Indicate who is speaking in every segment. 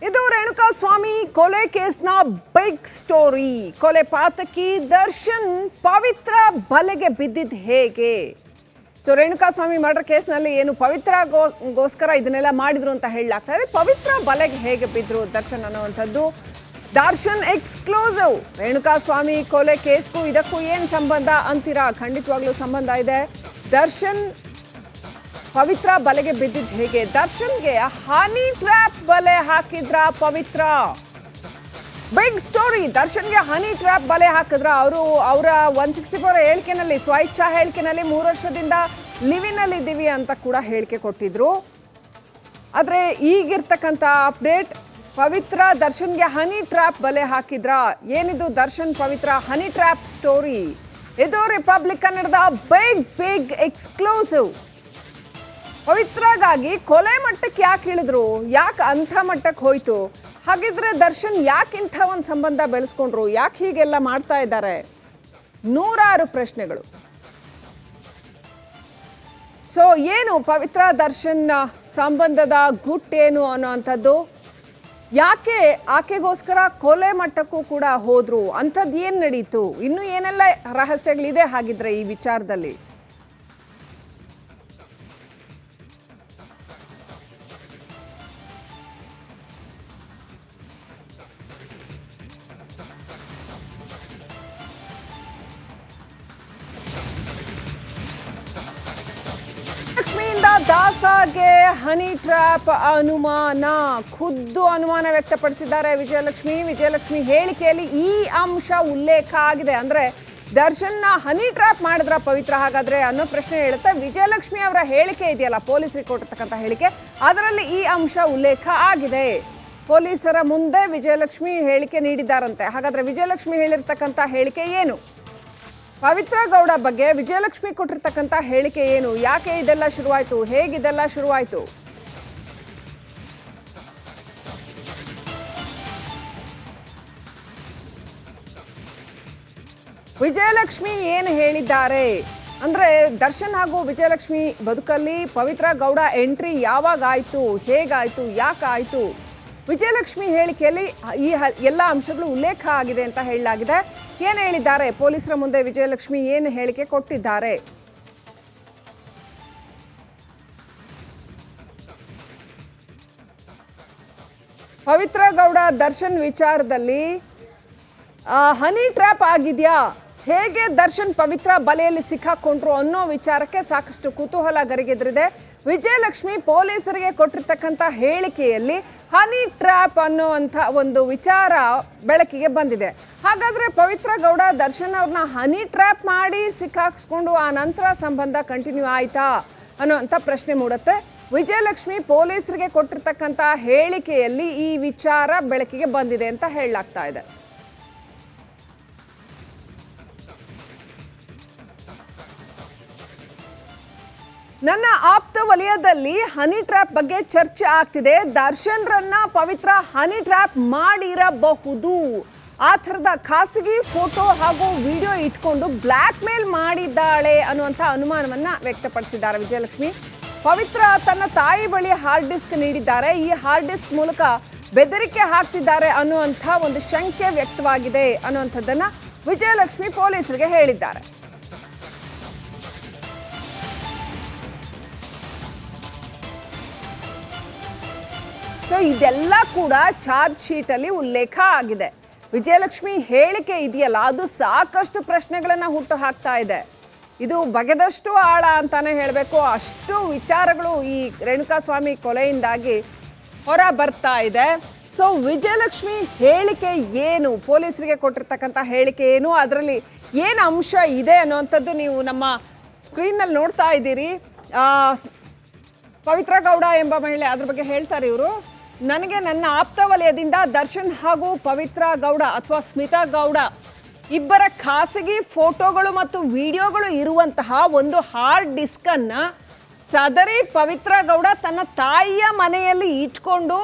Speaker 1: ಇದು ರೇಣುಕಾ ಸ್ವಾಮಿ ಕೊಲೆ ಕೇಸ್ನ ಬಿಗ್ ಸ್ಟೋರಿ. ಕೊಲೆ ಪಾತಕಿ ದರ್ಶನ್ ಪವಿತ್ರ ಬಲೆಗೆ ಬಿದ್ದಿದ್ದು ಹೇಗೆ? ಸೊ ರೇಣುಕಾ ಸ್ವಾಮಿ ಮರ್ಡರ್ ಕೇಸ್ನಲ್ಲಿ ಏನು ಪವಿತ್ರಗೋಸ್ಕರ ಇದನ್ನೆಲ್ಲ ಮಾಡಿದ್ರು ಅಂತ ಹೇಳಲಾಗ್ತಾ ಇದೆ. ಪವಿತ್ರ ಬಲೆಗೆ ಹೇಗೆ ಬಿದ್ರು ದರ್ಶನ್ ಅನ್ನುವಂಥದ್ದು ದರ್ಶನ್ ಎಕ್ಸ್ಕ್ಲೂಸಿವ್. ರೇಣುಕಾ ಸ್ವಾಮಿ ಕೊಲೆ ಕೇಸ್ಗೂ ಇದಕ್ಕೂ ಏನು ಸಂಬಂಧ ಅಂತೀರಾ? ಖಂಡಿತವಾಗ್ಲೂ ಸಂಬಂಧ ಇದೆ. ದರ್ಶನ್ ಪವಿತ್ರ ಬಲೆಗೆ ಬಿದ್ದಿದ್ದು ಹೇಗೆ? ದರ್ಶನ್ಗೆ ಹನಿ ಟ್ರ್ಯಾಪ್ ಬಲೆ ಹಾಕಿದ್ರ ಪವಿತ್ರ? Big story. ದರ್ಶನ್ಗೆ ಹನಿ ಟ್ರ್ಯಾಪ್ ಬಲೆ ಹಾಕಿದ್ರ? ಅವರ 164 ಹೇಳಿಕೆನಲ್ಲಿ, ಸ್ವಇಚ್ಛಾ ಹೇಳಿಕೆನಲ್ಲಿ 3 ವರ್ಷದಿಂದ ಲಿವಿನಲ್ಲಿ ಇದ್ದೀವಿ ಅಂತ ಕೂಡ ಹೇಳಿಕೆ ಕೊಟ್ಟಿದ್ರು. ಆದರೆ ಈಗಿರ್ತಕ್ಕಂಥ ಅಪ್ಡೇಟ್, ಪವಿತ್ರ ದರ್ಶನ್ಗೆ ಹನಿ ಟ್ರ್ಯಾಪ್ ಬಲೆ ಹಾಕಿದ್ರ? ಏನಿದು ದರ್ಶನ್ ಪವಿತ್ರ ಹನಿ ಟ್ರ್ಯಾಪ್ ಸ್ಟೋರಿ? ಇದು ರಿಪಬ್ಲಿಕ್ ಕನ್ನಡದ ಬಿಗ್ ಎಕ್ಸ್ಕ್ಲೂಸಿವ್. ಪವಿತ್ರಗಾಗಿ ಕೊಲೆ ಮಟ್ಟಕ್ಕೆ ಯಾಕೆ ಇಳಿದ್ರು? ಯಾಕೆ ಅಂಥ ಮಟ್ಟಕ್ಕೆ ಹೋಯ್ತು? ಹಾಗಿದ್ರೆ ದರ್ಶನ್ ಯಾಕೆ ಇಂಥ ಒಂದು ಸಂಬಂಧ ಬೆಳೆಸ್ಕೊಂಡ್ರು? ಯಾಕೆ ಹೀಗೆಲ್ಲ ಮಾಡ್ತಾ ಇದ್ದಾರೆ? ನೂರಾರು ಪ್ರಶ್ನೆಗಳು. ಸೊ ಏನು ಪವಿತ್ರ ದರ್ಶನ್ ಸಂಬಂಧದ ಗುಟ್ಟೇನು ಅನ್ನೋವಂಥದ್ದು, ಯಾಕೆ ಆಕೆಗೋಸ್ಕರ ಕೊಲೆ ಮಟ್ಟಕ್ಕೂ ಕೂಡ ಹೋದ್ರು, ಅಂಥದ್ದು ಏನು ನಡೀತು, ಇನ್ನೂ ಏನೆಲ್ಲ ರಹಸ್ಯಗಳಿದೆ ಹಾಗಿದ್ರೆ ಈ ವಿಚಾರದಲ್ಲಿ? ಲಕ್ಷ್ಮಿಯಿಂದ ದಾಸಗೆ ಹನಿ ಟ್ರ್ಯಾಪ್ ಅನುಮಾನ. ಖುದ್ದು ಅನುಮಾನ ವ್ಯಕ್ತಪಡಿಸಿದ್ದಾರೆ ವಿಜಯಲಕ್ಷ್ಮಿ ಹೇಳಿಕೆಯಲ್ಲಿ ಈ ಅಂಶ ಉಲ್ಲೇಖ ಆಗಿದೆ. ಅಂದ್ರೆ ದರ್ಶನ್ನ ಹನಿ ಟ್ರ್ಯಾಪ್ ಮಾಡಿದ್ರ ಪವಿತ್ರ ಹಾಗಾದ್ರೆ ಅನ್ನೋ ಪ್ರಶ್ನೆ ಹೇಳುತ್ತೆ. ವಿಜಯಲಕ್ಷ್ಮಿ ಅವರ ಹೇಳಿಕೆ ಇದೆಯಲ್ಲ, ಪೊಲೀಸರಿಗೆ ಕೊಟ್ಟಿರ್ತಕ್ಕಂಥ ಹೇಳಿಕೆ, ಅದರಲ್ಲಿ ಈ ಅಂಶ ಉಲ್ಲೇಖ ಆಗಿದೆ. ಪೊಲೀಸರ ಮುಂದೆ ವಿಜಯಲಕ್ಷ್ಮಿ ಹೇಳಿಕೆ ನೀಡಿದ್ದಾರಂತೆ. ಹಾಗಾದ್ರೆ ವಿಜಯಲಕ್ಷ್ಮಿ ಹೇಳಿರ್ತಕ್ಕಂಥ ಹೇಳಿಕೆ ಏನು? ಪವಿತ್ರ ಗೌಡ ಬಗ್ಗೆ ವಿಜಯಲಕ್ಷ್ಮಿ ಕೊಟ್ಟಿರ್ತಕ್ಕಂಥ ಹೇಳಿಕೆ ಏನು? ಯಾಕೆ ಇದೆಲ್ಲ ಶುರುವಾಯಿತು? ಹೇಗಿದೆಲ್ಲ ಶುರುವಾಯಿತು? ವಿಜಯಲಕ್ಷ್ಮಿ ಏನು ಹೇಳಿದ್ದಾರೆ ಅಂದ್ರೆ, ದರ್ಶನ್ ಹಾಗೂ ವಿಜಯಲಕ್ಷ್ಮಿ ಬದುಕಲ್ಲಿ ಪವಿತ್ರ ಗೌಡ ಎಂಟ್ರಿ ಯಾವಾಗ ಆಯ್ತು, ಹೇಗಾಯ್ತು, ಯಾಕಾಯ್ತು? ವಿಜಯಲಕ್ಷ್ಮಿ ಹೇಳಿಕೆಯಲ್ಲಿ ಈ ಎಲ್ಲ ಅಂಶಗಳು ಉಲ್ಲೇಖ ಆಗಿದೆ ಅಂತ ಹೇಳಲಾಗಿದೆ. ಏನು ಹೇಳಿದ್ದಾರೆ ಪೊಲೀಸರ ಮುಂದೆ ವಿಜಯಲಕ್ಷ್ಮಿ, ಏನು ಹೇಳಿಕೆ ಕೊಟ್ಟಿದ್ದಾರೆ? ಪವಿತ್ರ ಗೌಡ ದರ್ಶನ್ ವಿಚಾರದಲ್ಲಿ ಹನಿ ಟ್ರ್ಯಾಪ್ ಆಗಿದೆಯಾ, ಹೇಗೆ ದರ್ಶನ್ ಪವಿತ್ರ ಬಲೆಯಲ್ಲಿ ಸಿಕ್ಕಾಕೊಂಡ್ರು ಅನ್ನೋ ವಿಚಾರಕ್ಕೆ ಸಾಕಷ್ಟು ಕುತೂಹಲ ಗರಿಗೆದರಿದೆ. ವಿಜಯಲಕ್ಷ್ಮಿ ಪೊಲೀಸರಿಗೆ ಕೊಟ್ಟಿರ್ತಕ್ಕಂಥ ಹೇಳಿಕೆಯಲ್ಲಿ ಹನಿ ಟ್ರ್ಯಾಪ್ ಅನ್ನುವಂಥ ಒಂದು ವಿಚಾರ ಬೆಳಕಿಗೆ ಬಂದಿದೆ. ಹಾಗಾದರೆ ಪವಿತ್ರ ಗೌಡ ದರ್ಶನ್ ಅವ್ರನ್ನ ಹನಿ ಟ್ರ್ಯಾಪ್ ಮಾಡಿ ಸಿಕ್ಕಾಕ್ಸ್ಕೊಂಡು ಆ ನಂತರ ಸಂಬಂಧ ಕಂಟಿನ್ಯೂ ಆಯ್ತಾ ಅನ್ನೋಂಥ ಪ್ರಶ್ನೆ ಮೂಡುತ್ತೆ. ವಿಜಯಲಕ್ಷ್ಮಿ ಪೊಲೀಸರಿಗೆ ಕೊಟ್ಟಿರ್ತಕ್ಕಂಥ ಹೇಳಿಕೆಯಲ್ಲಿ ಈ ವಿಚಾರ ಬೆಳಕಿಗೆ ಬಂದಿದೆ ಅಂತ ಹೇಳಲಾಗ್ತಾ ಇದೆ. ನನ್ನ ಆಪ್ತ ವಲಯದಲ್ಲಿ ಹನಿ ಟ್ರ್ಯಾಪ್ ಬಗ್ಗೆ ಚರ್ಚೆ ಆಗ್ತಿದೆ. ದರ್ಶನ್ರನ್ನ ಪವಿತ್ರ ಹನಿ ಟ್ರ್ಯಾಪ್ ಮಾಡಿರಬಹುದು. ಆ ಥರದ ಖಾಸಗಿ ಫೋಟೋ ಹಾಗೂ ವಿಡಿಯೋ ಇಟ್ಕೊಂಡು ಬ್ಲ್ಯಾಕ್ ಮೇಲ್ ಮಾಡಿದ್ದಾಳೆ ಅನ್ನುವಂಥ ಅನುಮಾನವನ್ನ ವ್ಯಕ್ತಪಡಿಸಿದ್ದಾರೆ ವಿಜಯಲಕ್ಷ್ಮಿ. ಪವಿತ್ರ ತನ್ನ ತಾಯಿ ಬಳಿ ಹಾರ್ಡ್ ಡಿಸ್ಕ್ ನೀಡಿದ್ದಾರೆ. ಈ ಹಾರ್ಡ್ ಡಿಸ್ಕ್ ಮೂಲಕ ಬೆದರಿಕೆ ಹಾಕ್ತಿದ್ದಾರೆ ಅನ್ನುವಂಥ ಒಂದು ಶಂಕೆ ವ್ಯಕ್ತವಾಗಿದೆ ಅನ್ನುವಂಥದ್ದನ್ನ ವಿಜಯಲಕ್ಷ್ಮಿ ಪೊಲೀಸರಿಗೆ ಹೇಳಿದ್ದಾರೆ. ಸೊ ಇದೆಲ್ಲ ಕೂಡ ಚಾರ್ಜ್ ಶೀಟಲ್ಲಿ ಉಲ್ಲೇಖ ಆಗಿದೆ. ವಿಜಯಲಕ್ಷ್ಮಿ ಹೇಳಿಕೆ ಇದೆಯಲ್ಲ, ಅದು ಸಾಕಷ್ಟು ಪ್ರಶ್ನೆಗಳನ್ನು ಹುಟ್ಟು ಹಾಕ್ತಾ ಇದೆ. ಇದು ಬಗೆದಷ್ಟು ಆಳ ಅಂತಾನೆ ಹೇಳಬೇಕು. ಅಷ್ಟು ವಿಚಾರಗಳು ಈ ರೇಣುಕಾ ಸ್ವಾಮಿ ಕೊಲೆಯಿಂದಾಗಿ ಹೊರ ಬರ್ತಾ ಇದೆ. ಸೊ ವಿಜಯಲಕ್ಷ್ಮಿ ಹೇಳಿಕೆ ಏನು, ಪೊಲೀಸರಿಗೆ ಕೊಟ್ಟಿರ್ತಕ್ಕಂಥ ಹೇಳಿಕೆ ಏನು, ಅದರಲ್ಲಿ ಏನು ಅಂಶ ಇದೆ ಅನ್ನುವಂಥದ್ದು ನೀವು ನಮ್ಮ ಸ್ಕ್ರೀನ್ನಲ್ಲಿ ನೋಡ್ತಾ ಇದ್ದೀರಿ. ಪವಿತ್ರ ಗೌಡ ಎಂಬ ಮಹಿಳೆ, ಅದ್ರ ಬಗ್ಗೆ ಹೇಳ್ತಾರೆ ಇವರು. ನನಗೆ ನನ್ನ ಆಪ್ತ ವಲಯದಿಂದ ದರ್ಶನ್ ಹಾಗೂ ಪವಿತ್ರ ಗೌಡ ಅಥವಾ ಸ್ಮಿತಾ ಗೌಡ ಇಬ್ಬರ ಖಾಸಗಿ ಫೋಟೋಗಳು ಮತ್ತು ವಿಡಿಯೋಗಳು ಇರುವಂತಹ ಒಂದು ಹಾರ್ಡ್ ಡಿಸ್ಕನ್ನು ಸದರಿ ಪವಿತ್ರ ಗೌಡ ತನ್ನ ತಾಯಿಯ ಮನೆಯಲ್ಲಿ ಇಟ್ಕೊಂಡು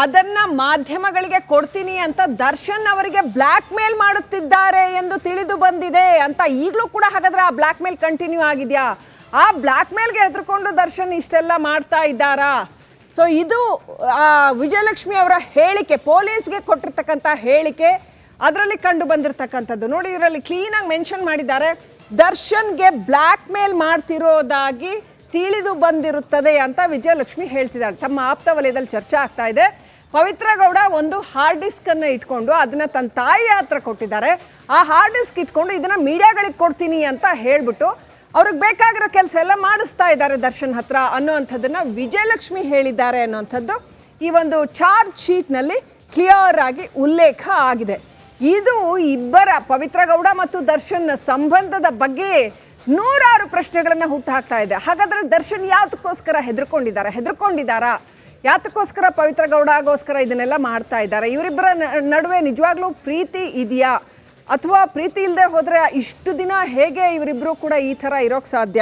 Speaker 1: ಅದನ್ನು ಮಾಧ್ಯಮಗಳಿಗೆ ಕೊಡ್ತೀನಿ ಅಂತ ದರ್ಶನ್ ಅವರಿಗೆ ಬ್ಲ್ಯಾಕ್ ಮೇಲ್ ಮಾಡುತ್ತಿದ್ದಾರೆ ಎಂದು ತಿಳಿದು ಬಂದಿದೆ ಅಂತ. ಈಗಲೂ ಕೂಡ ಹಾಗಾದ್ರೆ ಆ ಬ್ಲ್ಯಾಕ್ ಮೇಲ್ ಕಂಟಿನ್ಯೂ ಆಗಿದೆಯಾ? ಆ ಬ್ಲ್ಯಾಕ್ ಮೇಲ್ಗೆ ಹೆದರ್ಕೊಂಡು ದರ್ಶನ್ ಇಷ್ಟೆಲ್ಲ ಮಾಡ್ತಾ ಇದ್ದಾರಾ? ಸೊ ಇದು ವಿಜಯಲಕ್ಷ್ಮಿ ಅವರ ಹೇಳಿಕೆ, ಪೊಲೀಸ್ಗೆ ಕೊಟ್ಟಿರ್ತಕ್ಕಂಥ ಹೇಳಿಕೆ, ಅದರಲ್ಲಿ ಕಂಡು ಬಂದಿರತಕ್ಕಂಥದ್ದು ನೋಡಿ. ಇದರಲ್ಲಿ ಕ್ಲೀನಾಗಿ ಮೆನ್ಷನ್ ಮಾಡಿದ್ದಾರೆ, ದರ್ಶನ್ಗೆ ಬ್ಲ್ಯಾಕ್ ಮೇಲ್ ಮಾಡ್ತಿರೋದಾಗಿ ತಿಳಿದು ಬಂದಿರುತ್ತದೆ ಅಂತ ವಿಜಯಲಕ್ಷ್ಮಿ ಹೇಳ್ತಿದ್ದಾಳೆ. ತಮ್ಮ ಆಪ್ತ ವಲಯದಲ್ಲಿ ಚರ್ಚೆ ಆಗ್ತಾ ಇದೆ. ಪವಿತ್ರ ಗೌಡ ಒಂದು ಹಾರ್ಡ್ ಡಿಸ್ಕ್ ಅನ್ನು ಇಟ್ಕೊಂಡು ಅದನ್ನ ತನ್ನ ತಾಯಿ ಹತ್ರ ಕೊಟ್ಟಿದ್ದಾರೆ. ಆ ಹಾರ್ಡ್ ಡಿಸ್ಕ್ ಇಟ್ಕೊಂಡು ಇದನ್ನ ಮೀಡಿಯಾಗಳಿಗೆ ಕೊಡ್ತೀನಿ ಅಂತ ಹೇಳ್ಬಿಟ್ಟು ಅವ್ರಿಗೆ ಬೇಕಾಗಿರೋ ಕೆಲಸ ಎಲ್ಲ ಮಾಡಿಸ್ತಾ ಇದ್ದಾರೆ ದರ್ಶನ್ ಹತ್ರ ಅನ್ನೋವಂಥದ್ದನ್ನ ವಿಜಯಲಕ್ಷ್ಮಿ ಹೇಳಿದ್ದಾರೆ ಅನ್ನೋವಂಥದ್ದು ಈ ಒಂದು ಚಾರ್ಜ್ ಶೀಟ್ನಲ್ಲಿ ಕ್ಲಿಯರ್ ಆಗಿ ಉಲ್ಲೇಖ ಆಗಿದೆ. ಇದು ಇಬ್ಬರ ಪವಿತ್ರ ಗೌಡ ಮತ್ತು ದರ್ಶನ್ ಸಂಬಂಧದ ಬಗ್ಗೆ ನೂರಾರು ಪ್ರಶ್ನೆಗಳನ್ನ ಹುಟ್ಟುಹಾಕ್ತಾ ಇದೆ. ಹಾಗಾದ್ರೆ ದರ್ಶನ್ ಯಾತಕ್ಕೋಸ್ಕರ ಹೆದರ್ಕೊಂಡಿದ್ದಾರಾ? ಯಾತಕ್ಕೋಸ್ಕರ ಪವಿತ್ರ ಗೌಡಗೋಸ್ಕರ ಇದನ್ನೆಲ್ಲ ಮಾಡ್ತಾ ಇದ್ದಾರೆ? ಇವರಿಬ್ಬರ ನಡುವೆ ನಿಜವಾಗ್ಲೂ ಪ್ರೀತಿ ಇದೆಯಾ, ಅಥವಾ ಪ್ರೀತಿ ಇಲ್ಲದೆ ಹೋದ್ರೆ ಇಷ್ಟು ದಿನ ಹೇಗೆ ಇವರಿಬ್ರು ಕೂಡ ಈ ತರ ಇರೋಕ್ ಸಾಧ್ಯ?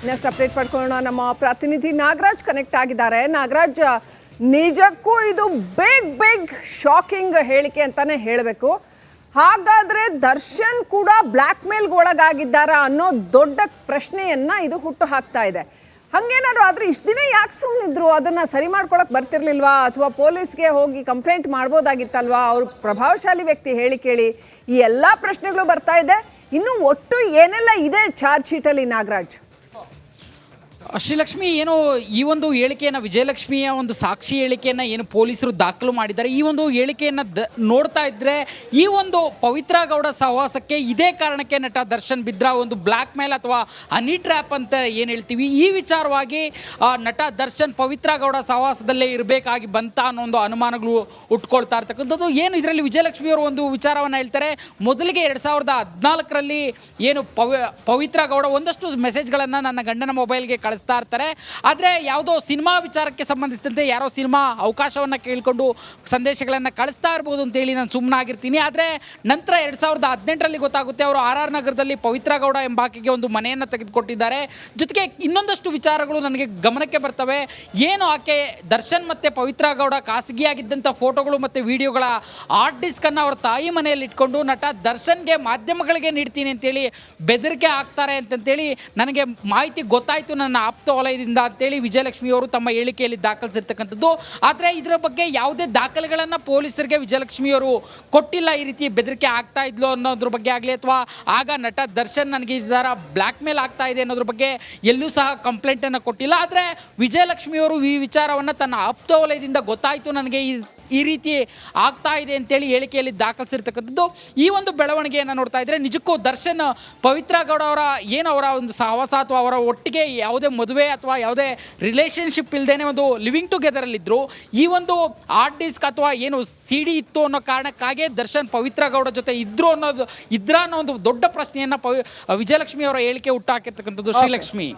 Speaker 1: ನೆಕ್ಸ್ಟ್ ಅಪ್ಡೇಟ್ ಪಡ್ಕೊಳ್ಳೋಣ. ನಮ್ಮ ಪ್ರತಿನಿಧಿ ನಾಗರಾಜ್ ಕನೆಕ್ಟ್ ಆಗಿದ್ದಾರೆ. ನಾಗರಾಜ್, ನಿಜಕ್ಕೂ ಇದು ಬಿಗ್ ಶಾಕಿಂಗ್ ಹೇಳಿಕೆ ಅಂತಾನೆ ಹೇಳಬೇಕು. ಹಾಗಾದ್ರೆ ದರ್ಶನ್ ಕೂಡ ಬ್ಲ್ಯಾಕ್ ಮೇಲ್ಗೆ ಒಳಗಾಗಿದ್ದಾರಾ ಅನ್ನೋ ದೊಡ್ಡ ಪ್ರಶ್ನೆಯನ್ನ ಇದು ಹುಟ್ಟು ಹಾಕ್ತಾ ಇದೆ. ಹಂಗೇನಾದ್ರು ಆದ್ರೆ ಇಷ್ಟು ದಿನ ಯಾಕೆ ಸುಮ್ಮನಿದ್ರು? ಅದನ್ನ ಸರಿ ಮಾಡ್ಕೊಳಕ್ ಬರ್ತಿರ್ಲಿಲ್ವಾ? ಅಥವಾ ಪೊಲೀಸ್ಗೆ ಹೋಗಿ ಕಂಪ್ಲೇಂಟ್ ಮಾಡ್ಬೋದಾಗಿತ್ತಲ್ವಾ? ಅವ್ರು ಪ್ರಭಾವಶಾಲಿ ವ್ಯಕ್ತಿ ಹೇಳಿ ಕೇಳಿ ಈ ಎಲ್ಲಾ ಪ್ರಶ್ನೆಗಳು ಬರ್ತಾ ಇದೆ. ಇನ್ನು ಒಟ್ಟು ಏನೆಲ್ಲ ಇದೆ ಚಾರ್ಜ್ ಶೀಟಲ್ಲಿ ನಾಗರಾಜ್?
Speaker 2: ಶ್ರೀಲಕ್ಷ್ಮಿ, ಏನು ಈ ಒಂದು ಹೇಳಿಕೆಯನ್ನು, ವಿಜಯಲಕ್ಷ್ಮಿಯ ಒಂದು ಸಾಕ್ಷಿ ಹೇಳಿಕೆಯನ್ನು ಏನು ಪೊಲೀಸರು ದಾಖಲು ಮಾಡಿದ್ದಾರೆ, ಈ ಒಂದು ಹೇಳಿಕೆಯನ್ನು ನೋಡ್ತಾ ಇದ್ದರೆ ಈ ಒಂದು ಪವಿತ್ರ ಗೌಡ ಸಹವಾಸಕ್ಕೆ ಇದೇ ಕಾರಣಕ್ಕೆ ನಟ ದರ್ಶನ್ ಬಿದ್ರಾ ಒಂದು ಬ್ಲ್ಯಾಕ್ ಮೇಲ್ ಅಥವಾ ಹನಿ ಟ್ರ್ಯಾಪ್ ಅಂತ ಏನು ಹೇಳ್ತೀವಿ, ಈ ವಿಚಾರವಾಗಿ ನಟ ದರ್ಶನ್ ಪವಿತ್ರ ಗೌಡ ಸಹವಾಸದಲ್ಲೇ ಇರಬೇಕಾಗಿ ಬಂತ ಅನ್ನೋ ಒಂದು ಅನುಮಾನಗಳು ಉಟ್ಕೊಳ್ತಾ ಇರ್ತಕ್ಕಂಥದ್ದು. ಏನು ಇದರಲ್ಲಿ ವಿಜಯಲಕ್ಷ್ಮಿಯವರು ಒಂದು ವಿಚಾರವನ್ನು ಹೇಳ್ತಾರೆ. ಮೊದಲಿಗೆ 2014ರಲ್ಲಿ ಏನು ಪವಿತ್ರ ಗೌಡ ಒಂದಷ್ಟು ಮೆಸೇಜ್ಗಳನ್ನು ನನ್ನ ಗಂಡನ ಮೊಬೈಲ್ಗೆ ಕಳಿಸ್ತಾ ಇರ್ತಾರೆ. ಆದರೆ ಯಾವುದೋ ಸಿನಿಮಾ ವಿಚಾರಕ್ಕೆ ಸಂಬಂಧಿಸಿದಂತೆ ಯಾರೋ ಸಿನಿಮಾ ಅವಕಾಶವನ್ನು ಕೇಳಿಕೊಂಡು ಸಂದೇಶಗಳನ್ನು ಕಳಿಸ್ತಾ ಇರ್ಬೋದು ಅಂತೇಳಿ ನಾನು ಸುಮ್ಮನಾಗಿರ್ತೀನಿ. ಆದರೆ ನಂತರ 2018ರಲ್ಲಿ ಗೊತ್ತಾಗುತ್ತೆ ಅವರು RR ನಗರದಲ್ಲಿ ಪವಿತ್ರ ಗೌಡ ಎಂಬಾಕೆಗೆ ಒಂದು ಮನೆಯನ್ನು ತೆಗೆದುಕೊಟ್ಟಿದ್ದಾರೆ. ಜೊತೆಗೆ ಇನ್ನೊಂದಷ್ಟು ವಿಚಾರಗಳು ನನಗೆ ಗಮನಕ್ಕೆ ಬರ್ತವೆ. ಏನು ಆಕೆ ದರ್ಶನ್ ಮತ್ತು ಪವಿತ್ರ ಗೌಡ ಖಾಸಗಿಯಾಗಿದ್ದಂಥ ಫೋಟೋಗಳು ಮತ್ತು ವಿಡಿಯೋಗಳ ಹಾರ್ಡ್ ಡಿಸ್ಕನ್ನು ಅವರ ತಾಯಿ ಮನೆಯಲ್ಲಿ ಇಟ್ಕೊಂಡು ನಟ ದರ್ಶನ್ಗೆ ಮಾಧ್ಯಮಗಳಿಗೆ ನೀಡ್ತೀನಿ ಅಂತೇಳಿ ಬೆದರಿಕೆ ಹಾಕ್ತಾರೆ ಅಂತೇಳಿ ನನಗೆ ಮಾಹಿತಿ ಗೊತ್ತಾಯಿತು ನನ್ನ ಆಪ್ತ ವಲಯದಿಂದ ಅಂತೇಳಿ ವಿಜಯಲಕ್ಷ್ಮಿಯವರು ತಮ್ಮ ಹೇಳಿಕೆಯಲ್ಲಿ ದಾಖಲಿಸಿರ್ತಕ್ಕಂಥದ್ದು. ಆದರೆ ಇದರ ಬಗ್ಗೆ ಯಾವುದೇ ದಾಖಲೆಗಳನ್ನು ಪೊಲೀಸರಿಗೆ ವಿಜಯಲಕ್ಷ್ಮಿಯವರು ಕೊಟ್ಟಿಲ್ಲ. ಈ ರೀತಿ ಬೆದರಿಕೆ ಆಗ್ತಾ ಇದ್ಲು ಅನ್ನೋದ್ರ ಬಗ್ಗೆ ಆಗಲಿ, ಅಥವಾ ಆಗ ನಟ ದರ್ಶನ್ ನನಗೆ ಇದರ ಬ್ಲ್ಯಾಕ್ ಮೇಲ್ ಆಗ್ತಾ ಇದೆ ಅನ್ನೋದ್ರ ಬಗ್ಗೆ ಎಲ್ಲೂ ಸಹ ಕಂಪ್ಲೇಂಟನ್ನು ಕೊಟ್ಟಿಲ್ಲ. ಆದರೆ ವಿಜಯಲಕ್ಷ್ಮಿಯವರು ಈ ವಿಚಾರವನ್ನು ತನ್ನ ಆಪ್ತ ವಲಯದಿಂದ ಗೊತ್ತಾಯಿತು ನನಗೆ ಈ ರೀತಿ ಆಗ್ತಾ ಇದೆ ಅಂತೇಳಿ ಹೇಳಿಕೆಯಲ್ಲಿ ದಾಖಲಿಸಿರ್ತಕ್ಕಂಥದ್ದು. ಈ ಒಂದು ಬೆಳವಣಿಗೆಯನ್ನು ನೋಡ್ತಾ ಇದ್ದರೆ ನಿಜಕ್ಕೂ ದರ್ಶನ್ ಪವಿತ್ರ ಗೌಡ ಅವರ ಒಂದು ಸಹವಾಸ ಅಥವಾ ಅವರ ಒಟ್ಟಿಗೆ ಯಾವುದೇ ಮದುವೆ ಅಥವಾ ಯಾವುದೇ ರಿಲೇಷನ್ಶಿಪ್ ಇಲ್ಲದೇ ಒಂದು ಲಿವಿಂಗ್ ಟುಗೆದರಲ್ಲಿದ್ದರು. ಈ ಒಂದು ಹಾರ್ಡ್ ಡಿಸ್ಕ್ ಅಥವಾ ಏನು CD ಇತ್ತು ಅನ್ನೋ ಕಾರಣಕ್ಕಾಗಿ ದರ್ಶನ್ ಪವಿತ್ರ ಗೌಡ ಜೊತೆ ಇದ್ರೋ ಅನ್ನೋ ಒಂದು ದೊಡ್ಡ ಪ್ರಶ್ನೆಯನ್ನು ವಿಜಯಲಕ್ಷ್ಮಿ ಅವರ ಹೇಳಿಕೆ ಹುಟ್ಟಾಕಿರ್ತಕ್ಕಂಥದ್ದು. ಶ್ರೀಲಕ್ಷ್ಮಿ,